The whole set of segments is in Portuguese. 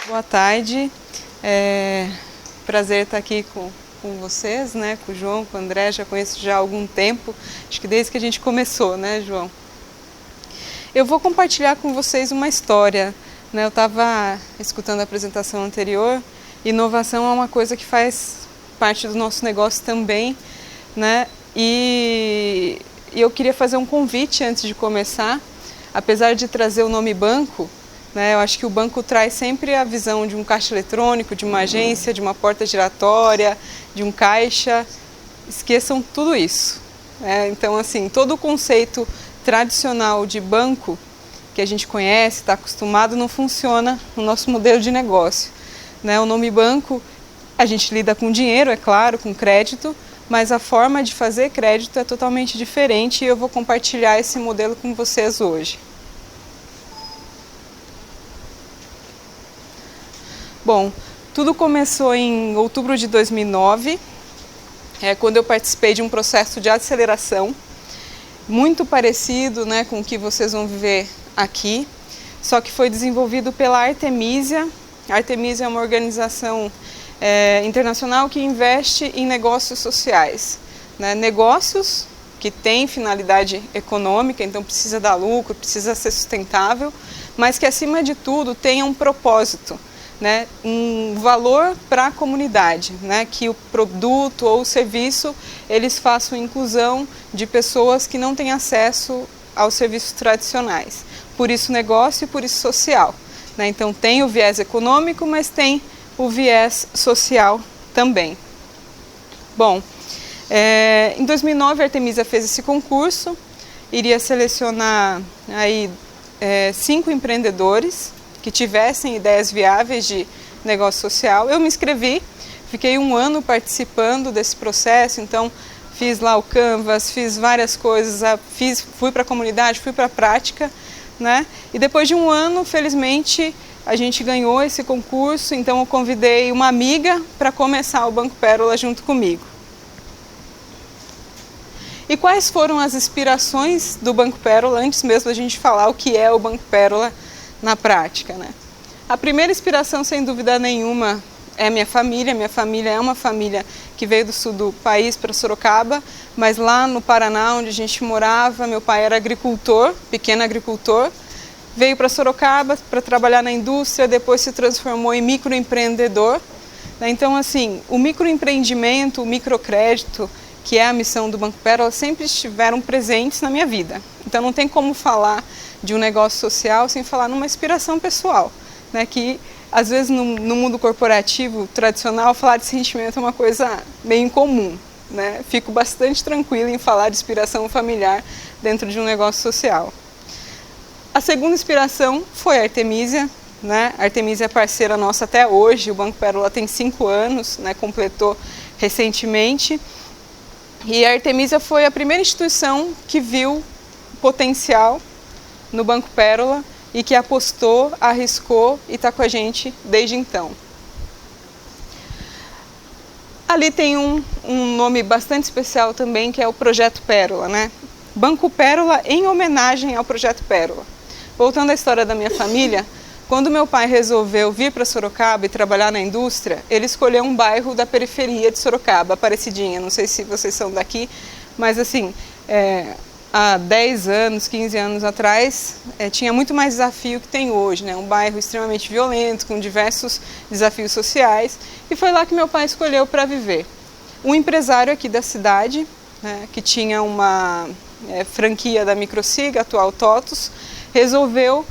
Boa tarde, prazer estar aqui com vocês, né? Com o João, com o André, já conheço já há algum tempo, acho que desde que a gente começou, né, João? Eu vou compartilhar com vocês uma história, né? Eu estava escutando a apresentação anterior, inovação é uma coisa que faz parte do nosso negócio também, né? E eu queria fazer um convite antes de começar, apesar de trazer o nome banco, né, eu acho que o banco traz sempre a visão de um caixa eletrônico, de uma agência, de uma porta giratória, de um caixa. Esqueçam tudo isso. Né? Então, assim, todo o conceito tradicional de banco que a gente conhece, está acostumado, não funciona no nosso modelo de negócio. Né? O nome banco, a gente lida com dinheiro, é claro, com crédito, mas a forma de fazer crédito é totalmente diferente e eu vou compartilhar esse modelo com vocês hoje. Bom, tudo começou em outubro de 2009, quando eu participei de um processo de aceleração, muito parecido, né, com o que vocês vão ver aqui, só que foi desenvolvido pela Artemisia. A Artemisia é uma organização internacional que investe em negócios sociais, né, negócios que têm finalidade econômica, então precisa dar lucro, precisa ser sustentável, mas que acima de tudo tenha um propósito. Né, um valor para a comunidade, né, que o produto ou o serviço eles façam inclusão de pessoas que não têm acesso aos serviços tradicionais. Por isso negócio e por isso social. Né, então tem o viés econômico, mas tem o viés social também. Bom, em 2009 a Artemisia fez esse concurso, iria selecionar aí 5 empreendedores que tivessem ideias viáveis de negócio social. Eu me inscrevi, fiquei 1 ano participando desse processo, então fiz lá o Canvas, fiz várias coisas, fui para a comunidade, fui para a prática, né? E depois de 1 ano, felizmente, a gente ganhou esse concurso, então eu convidei uma amiga para começar o Banco Pérola junto comigo. E quais foram as inspirações do Banco Pérola, antes mesmo da gente falar o que é o Banco Pérola na prática, né? A primeira inspiração, sem dúvida nenhuma, é minha família. Minha família é uma família que veio do sul do país para Sorocaba, mas lá no Paraná, onde a gente morava, meu pai era agricultor, pequeno agricultor, veio para Sorocaba para trabalhar na indústria, depois se transformou em microempreendedor. Então, assim, o microempreendimento, o microcrédito, que é a missão do Banco Pérola, sempre estiveram presentes na minha vida. Então não tem como falar de um negócio social sem falar numa inspiração pessoal, né? Que às vezes no mundo corporativo tradicional falar de sentimento é uma coisa meio incomum, né? Fico bastante tranquila em falar de inspiração familiar dentro de um negócio social. A segunda inspiração foi a Artemisia, né? A Artemisia é parceira nossa até hoje, o Banco Pérola tem 5 anos, né? Completou recentemente, e a Artemisia foi a primeira instituição que viu potencial no Banco Pérola e que apostou, arriscou e está com a gente desde então. Ali tem um nome bastante especial também, que é o Projeto Pérola, né? Banco Pérola em homenagem ao Projeto Pérola. Voltando à história da minha família, quando meu pai resolveu vir para Sorocaba e trabalhar na indústria, ele escolheu um bairro da periferia de Sorocaba, Aparecidinha. Não sei se vocês são daqui, mas assim, há 10 anos, 15 anos atrás, tinha muito mais desafio que tem hoje, né? Um bairro extremamente violento, com diversos desafios sociais, e foi lá que meu pai escolheu para viver. Um empresário aqui da cidade, né, que tinha uma franquia da Microsig, atual TOTUS, resolveu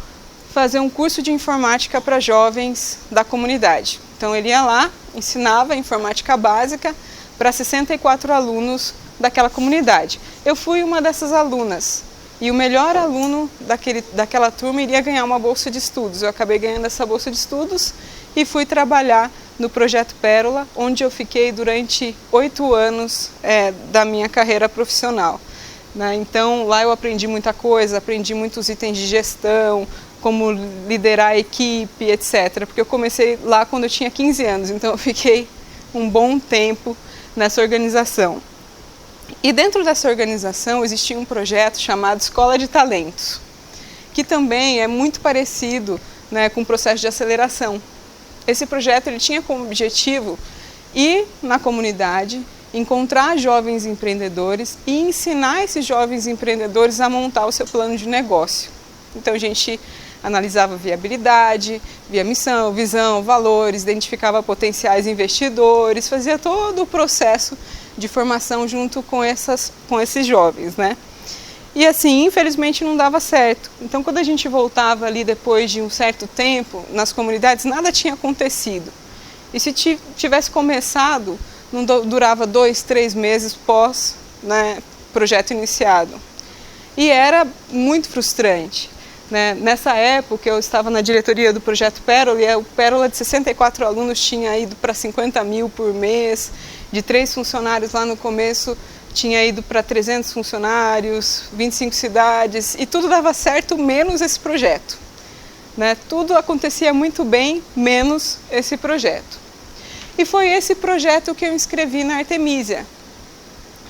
fazer um curso de informática para jovens da comunidade. Então ele ia lá, ensinava informática básica para 64 alunos daquela comunidade. Eu fui uma dessas alunas e o melhor aluno daquela turma iria ganhar uma bolsa de estudos. Eu acabei ganhando essa bolsa de estudos e fui trabalhar no Projeto Pérola, onde eu fiquei durante 8 anos da minha carreira profissional. Né? Então lá eu aprendi muita coisa, aprendi muitos itens de gestão, como liderar a equipe, etc. Porque eu comecei lá quando eu tinha 15 anos, então eu fiquei um bom tempo nessa organização. E dentro dessa organização existia um projeto chamado Escola de Talentos, que também é muito parecido, né, com o processo de aceleração. Esse projeto ele tinha como objetivo ir na comunidade, encontrar jovens empreendedores e ensinar esses jovens empreendedores a montar o seu plano de negócio. Então a gente analisava viabilidade, via missão, visão, valores, identificava potenciais investidores, fazia todo o processo de formação junto com esses jovens, né? E assim, infelizmente não dava certo. Então quando a gente voltava ali depois de um certo tempo, nas comunidades nada tinha acontecido. E se tivesse começado, não durava 2, 3 meses pós, né, projeto iniciado. E era muito frustrante. Né? Nessa época eu estava na diretoria do Projeto Pérola e o Pérola de 64 alunos tinha ido para 50 mil por mês, de 3 funcionários lá no começo tinha ido para 300 funcionários, 25 cidades e tudo dava certo menos esse projeto. Né? Tudo acontecia muito bem, menos esse projeto. E foi esse projeto que eu inscrevi na Artemisia.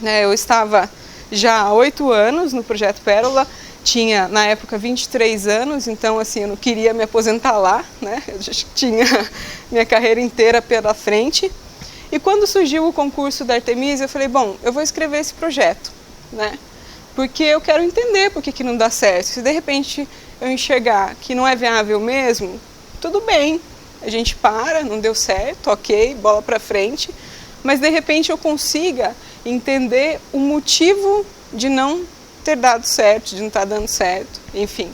Né? Eu estava já há 8 anos no Projeto Pérola, tinha na época 23 anos, então assim, eu não queria me aposentar lá, né? Eu já tinha minha carreira inteira pela frente. E quando surgiu o concurso da Artemisia, eu falei, bom, eu vou escrever esse projeto, né? Porque eu quero entender por que não dá certo. Se de repente eu enxergar que não é viável mesmo, tudo bem, a gente para, não deu certo, ok, bola para frente, mas de repente eu consiga entender o motivo de não ter dado certo, de não estar dando certo, enfim.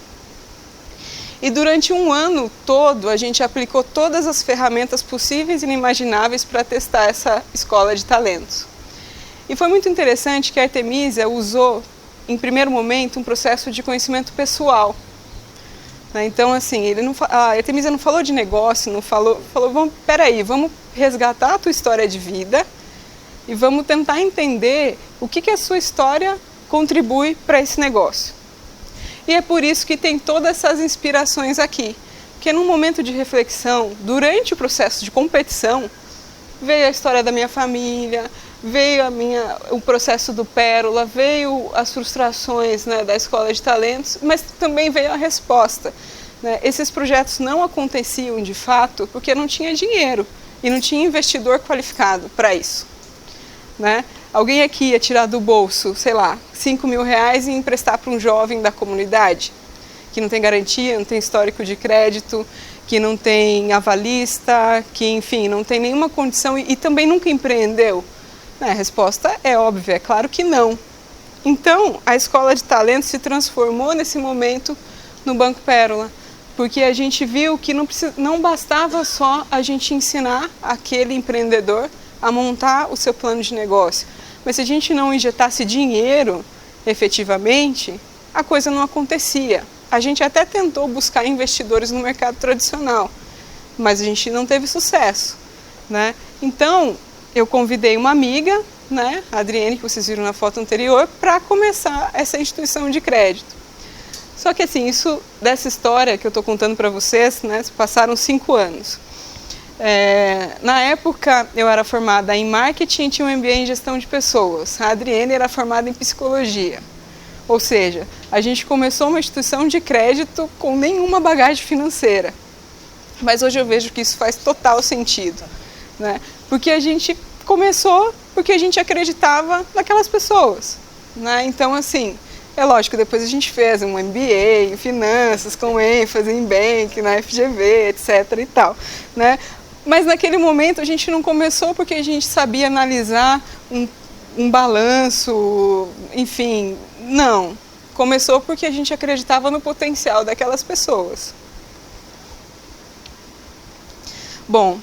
E durante um ano todo a gente aplicou todas as ferramentas possíveis e inimagináveis para testar essa escola de talentos. E foi muito interessante que a Artemisia usou, em primeiro momento, um processo de conhecimento pessoal. Então, assim, a Artemisia não falou de negócio, não falou peraí, vamos resgatar a tua história de vida e vamos tentar entender o que a sua história contribui para esse negócio. E é por isso que tem todas essas inspirações aqui. Porque num momento de reflexão, durante o processo de competição, veio a história da minha família, veio o processo do Pérola, veio as frustrações, né, da Escola de Talentos, mas também veio a resposta. Né? Esses projetos não aconteciam de fato porque não tinha dinheiro e não tinha investidor qualificado para isso. Né? Alguém aqui ia tirar do bolso, sei lá, 5 mil reais e emprestar para um jovem da comunidade, que não tem garantia, não tem histórico de crédito, que não tem avalista, que, enfim, não tem nenhuma condição e também nunca empreendeu? A resposta é óbvia, é claro que não. Então, a Escola de Talentos se transformou nesse momento no Banco Pérola, porque a gente viu que não bastava só a gente ensinar aquele empreendedor a montar o seu plano de negócio, mas se a gente não injetasse dinheiro efetivamente, a coisa não acontecia. A gente até tentou buscar investidores no mercado tradicional, mas a gente não teve sucesso. Né? Então, eu convidei uma amiga, né, a Adriene, que vocês viram na foto anterior, para começar essa instituição de crédito. Só que assim, dessa história que eu estou contando para vocês, né, passaram 5 anos. Na época eu era formada em marketing e tinha um MBA em gestão de pessoas. A Adriene era formada em psicologia. Ou seja, a gente começou uma instituição de crédito com nenhuma bagagem financeira. Mas hoje eu vejo que isso faz total sentido. Né? Porque a gente começou porque a gente acreditava naquelas pessoas. Né? Então, assim, é lógico, depois a gente fez um MBA em finanças, com ênfase em bank, na FGV, etc. e tal. Né? Mas naquele momento a gente não começou porque a gente sabia analisar um balanço, enfim, não. Começou porque a gente acreditava no potencial daquelas pessoas. Bom,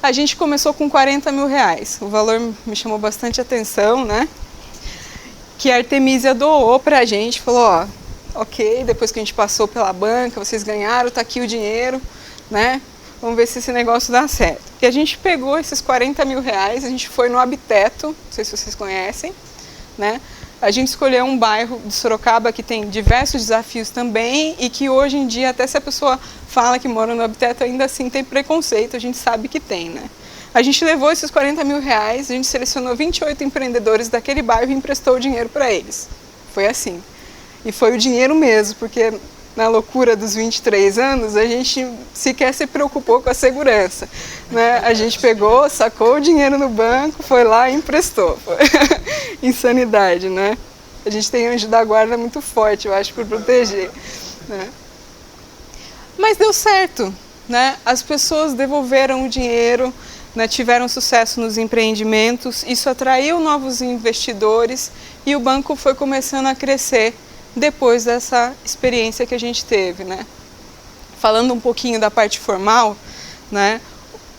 a gente começou com 40 mil reais. O valor me chamou bastante atenção, né? Que a Artemisia doou pra gente, falou, ó, ok, depois que a gente passou pela banca, vocês ganharam, tá aqui o dinheiro, né? Vamos ver se esse negócio dá certo. E a gente pegou esses 40 mil reais, a gente foi no Habiteto, não sei se vocês conhecem, né? A gente escolheu um bairro de Sorocaba que tem diversos desafios também e que hoje em dia, até se a pessoa fala que mora no Habiteto, ainda assim tem preconceito, a gente sabe que tem, né? A gente levou esses 40 mil reais, a gente selecionou 28 empreendedores daquele bairro e emprestou o dinheiro para eles. Foi assim. E foi o dinheiro mesmo, porque na loucura dos 23 anos, a gente sequer se preocupou com a segurança, né? A gente pegou, sacou o dinheiro no banco, foi lá e emprestou. Insanidade, né? A gente tem anjo da guarda muito forte, eu acho, por proteger, né? Mas deu certo, né? As pessoas devolveram o dinheiro, né? Tiveram sucesso nos empreendimentos, isso atraiu novos investidores e o banco foi começando a crescer depois dessa experiência que a gente teve, né? Falando um pouquinho da parte formal, né?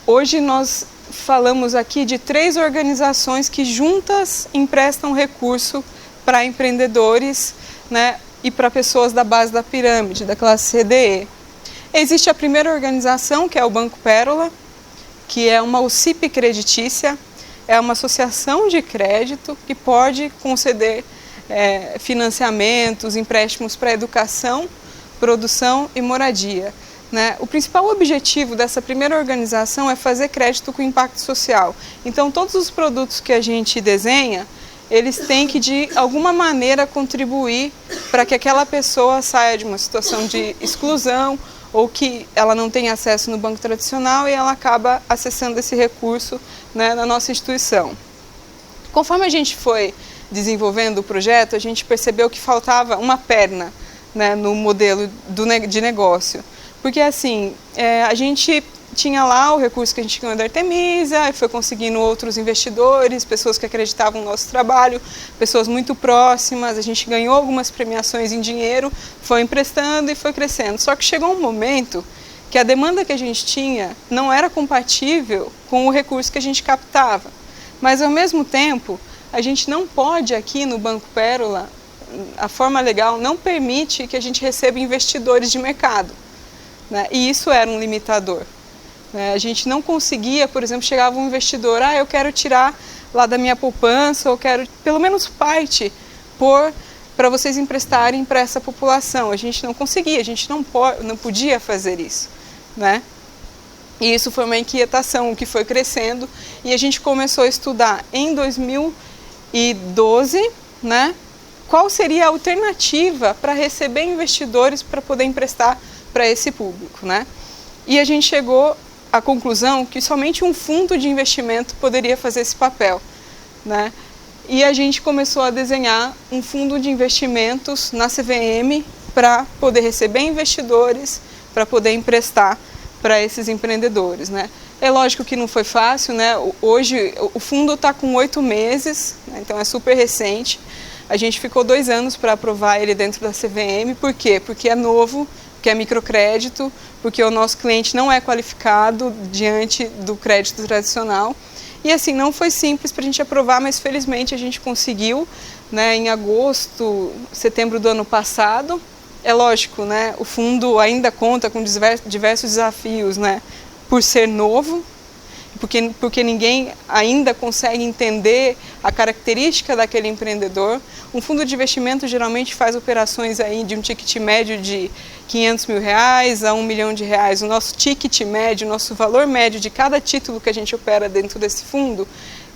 Hoje nós falamos aqui de 3 organizações que juntas emprestam recurso para empreendedores, né? E para pessoas da base da pirâmide, da classe CDE. Existe a primeira organização, que é o Banco Pérola, que é uma UCIP creditícia, é uma associação de crédito que pode conceder financiamentos, empréstimos para educação, produção e moradia, né? O principal objetivo dessa primeira organização é fazer crédito com impacto social. Então, todos os produtos que a gente desenha, eles têm que, de alguma maneira, contribuir para que aquela pessoa saia de uma situação de exclusão ou que ela não tem acesso no banco tradicional e ela acaba acessando esse recurso, né, na nossa instituição. Conforme a gente foi desenvolvendo o projeto, a gente percebeu que faltava uma perna, né, no modelo de negócio. Porque assim, a gente tinha lá o recurso que a gente ganhou da Artemisa, e foi conseguindo outros investidores, pessoas que acreditavam no nosso trabalho, pessoas muito próximas, a gente ganhou algumas premiações em dinheiro, foi emprestando e foi crescendo. Só que chegou um momento que a demanda que a gente tinha não era compatível com o recurso que a gente captava. Mas ao mesmo tempo, a gente não pode aqui no Banco Pérola, a forma legal não permite que a gente receba investidores de mercado, né? E isso era um limitador. A gente não conseguia, por exemplo, chegava um investidor, eu quero tirar lá da minha poupança, eu quero pelo menos parte para vocês emprestarem para essa população. A gente não conseguia, a gente não podia fazer isso, né? E isso foi uma inquietação que foi crescendo e a gente começou a estudar em 2012, né? Qual seria a alternativa para receber investidores para poder emprestar para esse público, né? E a gente chegou à conclusão que somente um fundo de investimento poderia fazer esse papel, né? E a gente começou a desenhar um fundo de investimentos na CVM para poder receber investidores, para poder emprestar para esses empreendedores, né? É lógico que não foi fácil, né? Hoje o fundo está com 8 meses, né? Então é super recente. A gente ficou 2 anos para aprovar ele dentro da CVM. Por quê? Porque é novo, que é microcrédito, porque o nosso cliente não é qualificado diante do crédito tradicional. E assim, não foi simples para a gente aprovar, mas felizmente a gente conseguiu, né, em agosto, setembro do ano passado. É lógico, né, o fundo ainda conta com diversos desafios, né, por ser novo, porque ninguém ainda consegue entender a característica daquele empreendedor. Um fundo de investimento geralmente faz operações aí de um ticket médio de R$500 mil a R$1 milhão. O nosso ticket médio, o nosso valor médio de cada título que a gente opera dentro desse fundo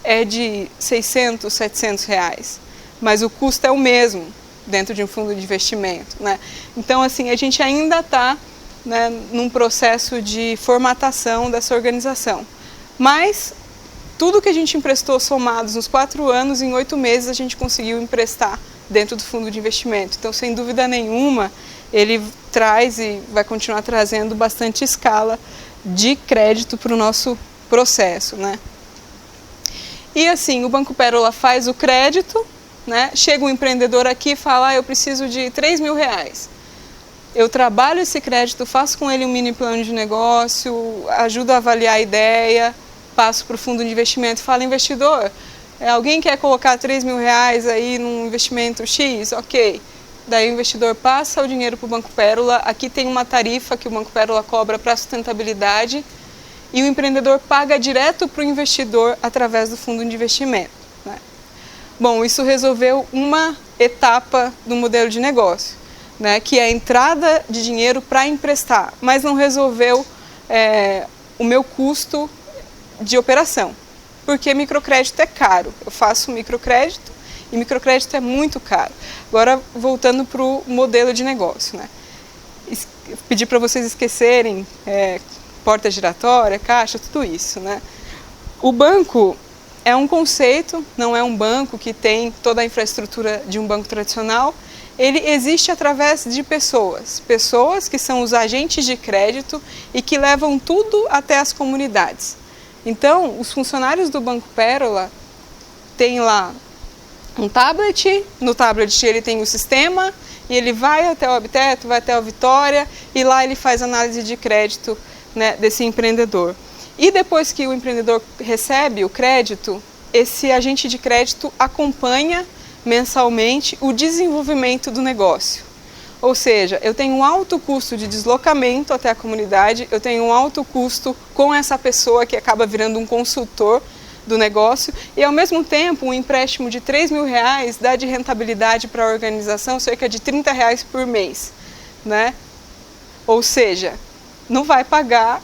é de R$600, R$700. Mas o custo é o mesmo dentro de um fundo de investimento, né? Então, assim, a gente ainda está, né, num processo de formatação dessa organização. Mas tudo que a gente emprestou somados nos 4 anos, em 8 meses a gente conseguiu emprestar dentro do fundo de investimento. Então, sem dúvida nenhuma, ele traz e vai continuar trazendo bastante escala de crédito para o nosso processo, né? E assim, o Banco Pérola faz o crédito, né? Chega um empreendedor aqui e fala, eu preciso de R$3 mil. Eu trabalho esse crédito, faço com ele um mini plano de negócio, ajudo a avaliar a ideia, passo para o fundo de investimento e falo, investidor, alguém quer colocar R$3 mil aí num investimento X? Ok. Daí o investidor passa o dinheiro para o Banco Pérola, aqui tem uma tarifa que o Banco Pérola cobra para sustentabilidade e o empreendedor paga direto para o investidor através do fundo de investimento, né? Bom, isso resolveu uma etapa do modelo de negócio, né, que é a entrada de dinheiro para emprestar, mas não resolveu o meu custo de operação, porque microcrédito é caro. Eu faço microcrédito e microcrédito é muito caro. Agora, voltando para o modelo de negócio, né? pedir para vocês esquecerem porta giratória, caixa, tudo isso, né? O banco é um conceito, não é um banco que tem toda a infraestrutura de um banco tradicional. Ele existe através de pessoas que são os agentes de crédito e que levam tudo até as comunidades. Então, os funcionários do Banco Pérola têm lá um tablet, no tablet ele tem o sistema e ele vai até o Habiteto, vai até o Vitória e lá ele faz análise de crédito, né, desse empreendedor. E depois que o empreendedor recebe o crédito, esse agente de crédito acompanha mensalmente o desenvolvimento do negócio. Ou seja, eu tenho um alto custo de deslocamento até a comunidade, eu tenho um alto custo com essa pessoa que acaba virando um consultor do negócio e, ao mesmo tempo, um empréstimo de R$3.000 dá de rentabilidade para a organização cerca de R$30 por mês, né? Ou seja, não vai pagar,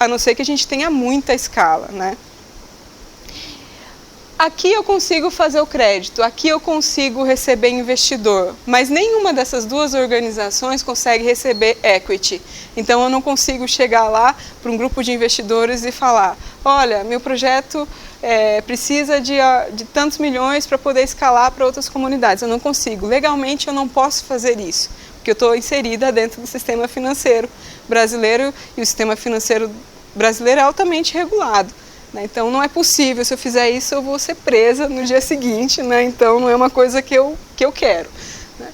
a não ser que a gente tenha muita escala, né? Aqui eu consigo fazer o crédito, aqui eu consigo receber investidor, mas nenhuma dessas duas organizações consegue receber equity. Então eu não consigo chegar lá para um grupo de investidores e falar, olha, meu projeto precisa de tantos milhões para poder escalar para outras comunidades. Eu não consigo, legalmente eu não posso fazer isso, porque eu estou inserida dentro do sistema financeiro brasileiro e o sistema financeiro brasileiro é altamente regulado. Então não é possível, se eu fizer isso eu vou ser presa no dia seguinte, né? Então não é uma coisa que eu quero. Né?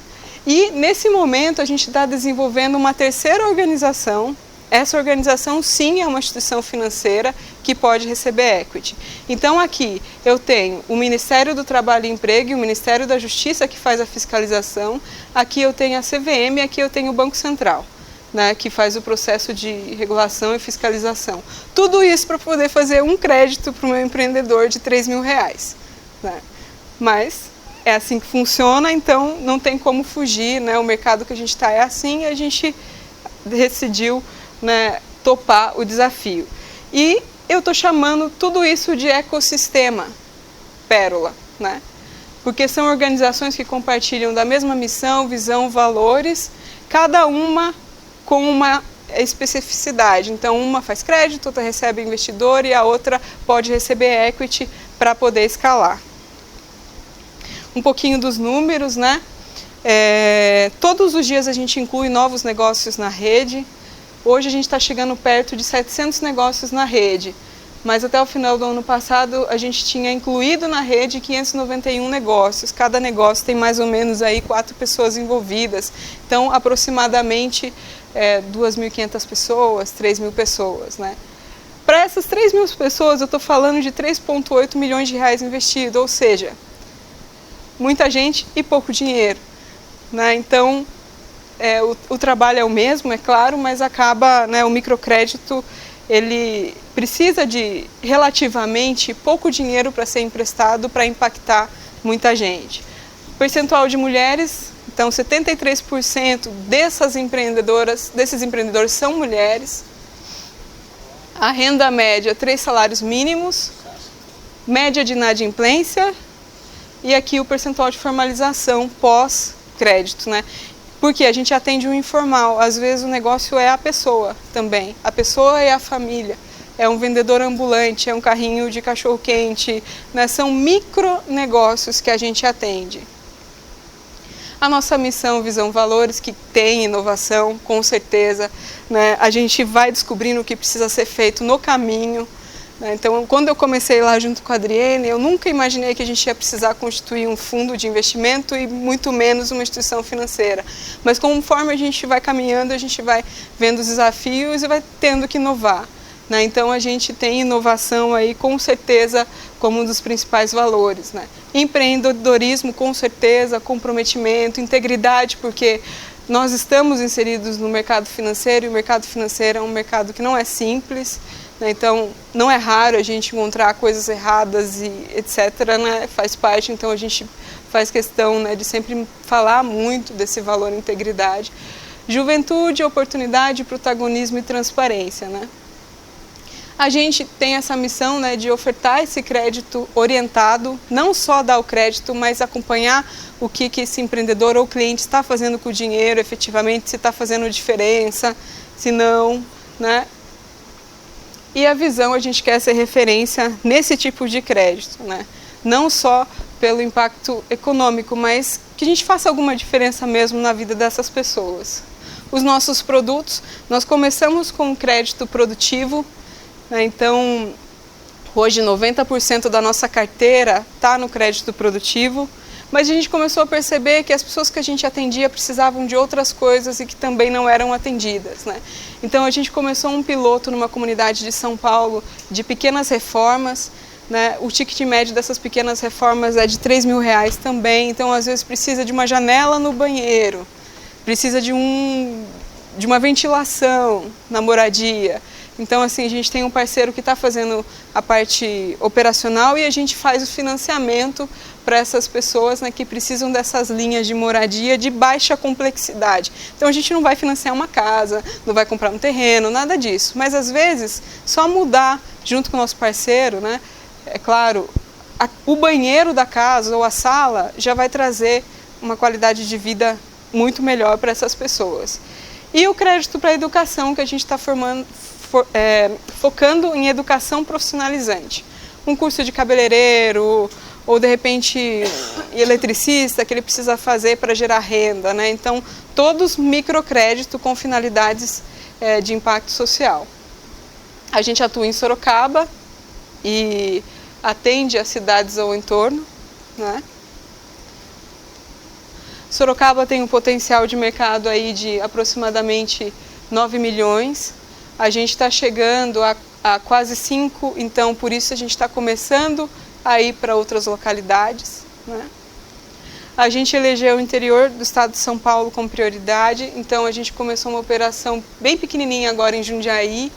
E nesse momento a gente está desenvolvendo uma terceira organização. Essa organização sim é uma instituição financeira que pode receber equity. Então aqui eu tenho o Ministério do Trabalho e Emprego e o Ministério da Justiça que faz a fiscalização, aqui eu tenho a CVM e aqui eu tenho o Banco Central. Né, que faz o processo de regulação e fiscalização. Tudo isso para poder fazer um crédito para o meu empreendedor de R$3.000. Né? Mas é assim que funciona, então não tem como fugir, né? O mercado que a gente está é assim e a gente decidiu, né, topar o desafio. E eu estou chamando tudo isso de ecossistema Pérola, né? Porque são organizações que compartilham da mesma missão, visão, valores, cada uma com uma especificidade. Então, uma faz crédito, outra recebe investidor e a outra pode receber equity para poder escalar. Um pouquinho dos números, né? Todos os dias a gente inclui novos negócios na rede. Hoje a gente está chegando perto de 700 negócios na rede, mas até o final do ano passado a gente tinha incluído na rede 591 negócios. Cada negócio tem mais ou menos aí 4 pessoas envolvidas. Então, aproximadamente 2.500 pessoas, 3.000 pessoas, né? Para essas 3.000 pessoas, eu estou falando de 3,8 milhões de reais investidos, ou seja, muita gente e pouco dinheiro, né? Então, o trabalho é o mesmo, é claro, mas acaba, né, o microcrédito, ele precisa de relativamente pouco dinheiro para ser emprestado para impactar muita gente. O percentual de mulheres, então 73% desses empreendedores são mulheres. A renda média, 3 salários mínimos, média de inadimplência e aqui o percentual de formalização pós-crédito, né? Porque a gente atende o informal, às vezes o negócio é a pessoa também, a pessoa e a família. É um vendedor ambulante, é um carrinho de cachorro-quente, né? São micronegócios que a gente atende. A nossa missão, visão, valores, que tem inovação, com certeza, né? A gente vai descobrindo o que precisa ser feito no caminho. Né? Então, quando eu comecei lá junto com a Adriene, eu nunca imaginei que a gente ia precisar constituir um fundo de investimento e muito menos uma instituição financeira. Mas conforme a gente vai caminhando, a gente vai vendo os desafios e vai tendo que inovar. Né? Então, a gente tem inovação aí, com certeza, como um dos principais valores. Né? Empreendedorismo, com certeza, comprometimento, integridade, porque nós estamos inseridos no mercado financeiro e o mercado financeiro é um mercado que não é simples. Né? Então, não é raro a gente encontrar coisas erradas e etc. Né? Faz parte, então a gente faz questão, né, de sempre falar muito desse valor integridade. Juventude, oportunidade, protagonismo e transparência. Né? A gente tem essa missão, né, de ofertar esse crédito orientado, não só dar o crédito, mas acompanhar o que esse empreendedor ou cliente está fazendo com o dinheiro efetivamente, se está fazendo diferença, se não, né? E a visão, a gente quer ser referência nesse tipo de crédito, né? Não só pelo impacto econômico, mas que a gente faça alguma diferença mesmo na vida dessas pessoas. Os nossos produtos, nós começamos com crédito produtivo, né? Então, hoje 90% da nossa carteira está no crédito produtivo, mas a gente começou a perceber que as pessoas que a gente atendia precisavam de outras coisas e que também não eram atendidas, né? Então a gente começou um piloto numa comunidade de São Paulo de pequenas reformas, né? O ticket médio dessas pequenas reformas é de R$3.000 também, então às vezes precisa de uma janela no banheiro, precisa de uma ventilação na moradia. Então, assim, a gente tem um parceiro que está fazendo a parte operacional e a gente faz o financiamento para essas pessoas, né, que precisam dessas linhas de moradia de baixa complexidade. Então, a gente não vai financiar uma casa, não vai comprar um terreno, nada disso. Mas, às vezes, só mudar junto com o nosso parceiro, né, é claro, o banheiro da casa ou a sala já vai trazer uma qualidade de vida muito melhor para essas pessoas. E o crédito para a educação, que a gente está focando em educação profissionalizante. Um curso de cabeleireiro ou, de repente, eletricista que ele precisa fazer para gerar renda, né? Então, todos microcrédito com finalidades de impacto social. A gente atua em Sorocaba e atende as cidades ao entorno, né? Sorocaba tem um potencial de mercado aí de aproximadamente 9 milhões. A gente está chegando a quase 5, então por isso a gente está começando a ir para outras localidades, né? A gente elegeu o interior do estado de São Paulo como prioridade, então a gente começou uma operação bem pequenininha agora em Jundiaí,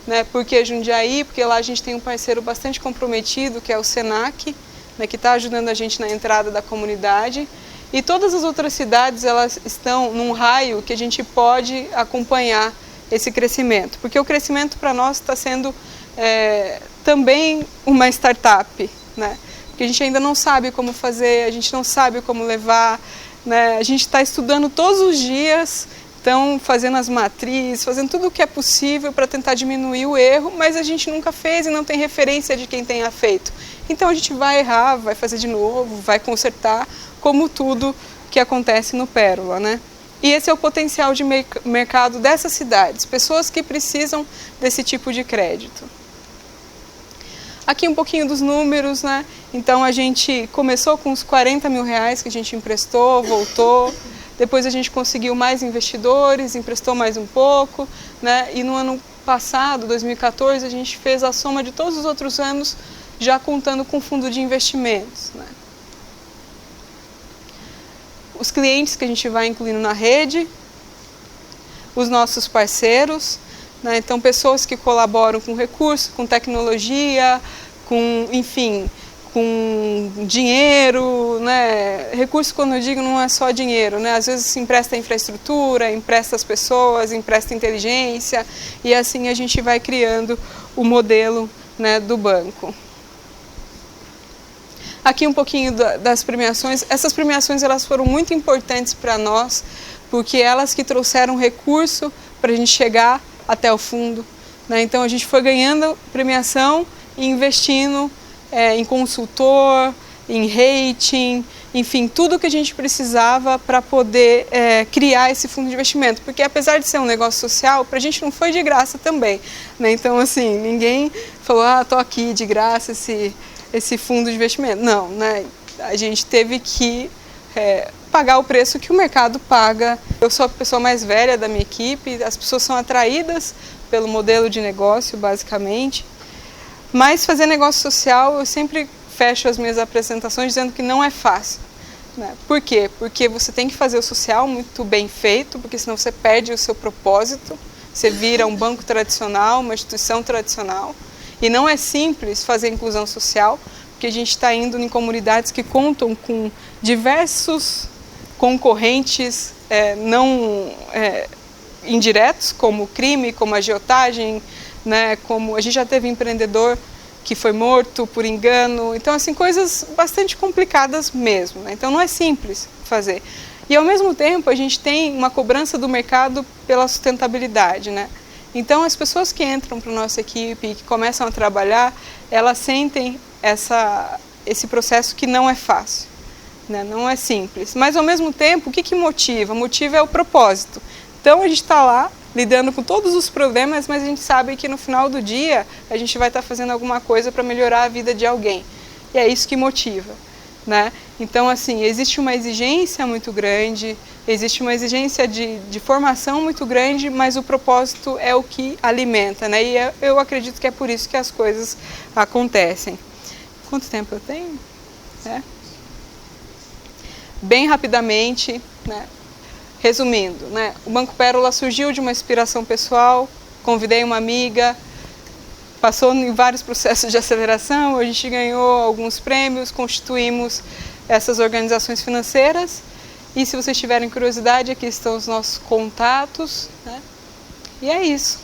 né? Por que Jundiaí? Porque lá a gente tem um parceiro bastante comprometido, que é o Senac, né? Que está ajudando a gente na entrada da comunidade. E todas as outras cidades, elas estão num raio que a gente pode acompanhar esse crescimento, porque o crescimento para nós está sendo também uma startup, né? Porque a gente ainda não sabe como fazer, a gente não sabe como levar, né? A gente está estudando todos os dias, então fazendo as matrizes, fazendo tudo o que é possível para tentar diminuir o erro, mas a gente nunca fez e não tem referência de quem tenha feito. Então a gente vai errar, vai fazer de novo, vai consertar, como tudo que acontece no Pérola, né? E esse é o potencial de mercado dessas cidades, pessoas que precisam desse tipo de crédito. Aqui um pouquinho dos números, né? Então a gente começou com uns R$40.000 que a gente emprestou, voltou, depois a gente conseguiu mais investidores, emprestou mais um pouco, né? E no ano passado, 2014, a gente fez a soma de todos os outros anos, já contando com fundo de investimentos, né? Os clientes que a gente vai incluindo na rede, os nossos parceiros, né? Então pessoas que colaboram com recursos, com tecnologia, com, enfim, com dinheiro, né? Recurso, quando eu digo, não é só dinheiro, né? Às vezes se empresta infraestrutura, empresta as pessoas, empresta inteligência, e assim a gente vai criando o modelo, né, do banco. Aqui um pouquinho das premiações. Essas premiações, elas foram muito importantes para nós, porque elas que trouxeram recurso para a gente chegar até o fundo, né? Então a gente foi ganhando premiação e investindo em consultor, em rating, enfim, tudo que a gente precisava para poder criar esse fundo de investimento, porque apesar de ser um negócio social, para a gente não foi de graça também, né? Então assim, ninguém falou, tô aqui de graça esse fundo de investimento. Não, né? A gente teve que pagar o preço que o mercado paga. Eu sou a pessoa mais velha da minha equipe, as pessoas são atraídas pelo modelo de negócio, basicamente. Mas fazer negócio social, eu sempre fecho as minhas apresentações dizendo que não é fácil, né? Por quê? Porque você tem que fazer o social muito bem feito, porque senão você perde o seu propósito, você vira um banco tradicional, uma instituição tradicional. E não é simples fazer inclusão social, porque a gente está indo em comunidades que contam com diversos concorrentes não indiretos, como crime, como agiotagem, né? Como a gente já teve empreendedor que foi morto por engano, então assim, coisas bastante complicadas mesmo, né? Então não é simples fazer. E ao mesmo tempo a gente tem uma cobrança do mercado pela sustentabilidade, né? Então as pessoas que entram para a nossa equipe e que começam a trabalhar, elas sentem esse processo que não é fácil, né? Não é simples, mas ao mesmo tempo o que motiva? Motiva é o propósito. Então a gente está lá lidando com todos os problemas, mas a gente sabe que no final do dia a gente vai estar fazendo alguma coisa para melhorar a vida de alguém. E é isso que motiva, né? Então, assim, existe uma exigência muito grande, existe uma exigência de formação muito grande, mas o propósito é o que alimenta, né? E eu acredito que é por isso que as coisas acontecem. Quanto tempo eu tenho? Bem rapidamente, né? Resumindo, né, o Banco Pérola surgiu de uma inspiração pessoal, convidei uma amiga, passou em vários processos de aceleração, a gente ganhou alguns prêmios, constituímos essas organizações financeiras e se vocês tiverem curiosidade, aqui estão os nossos contatos, né, e é isso.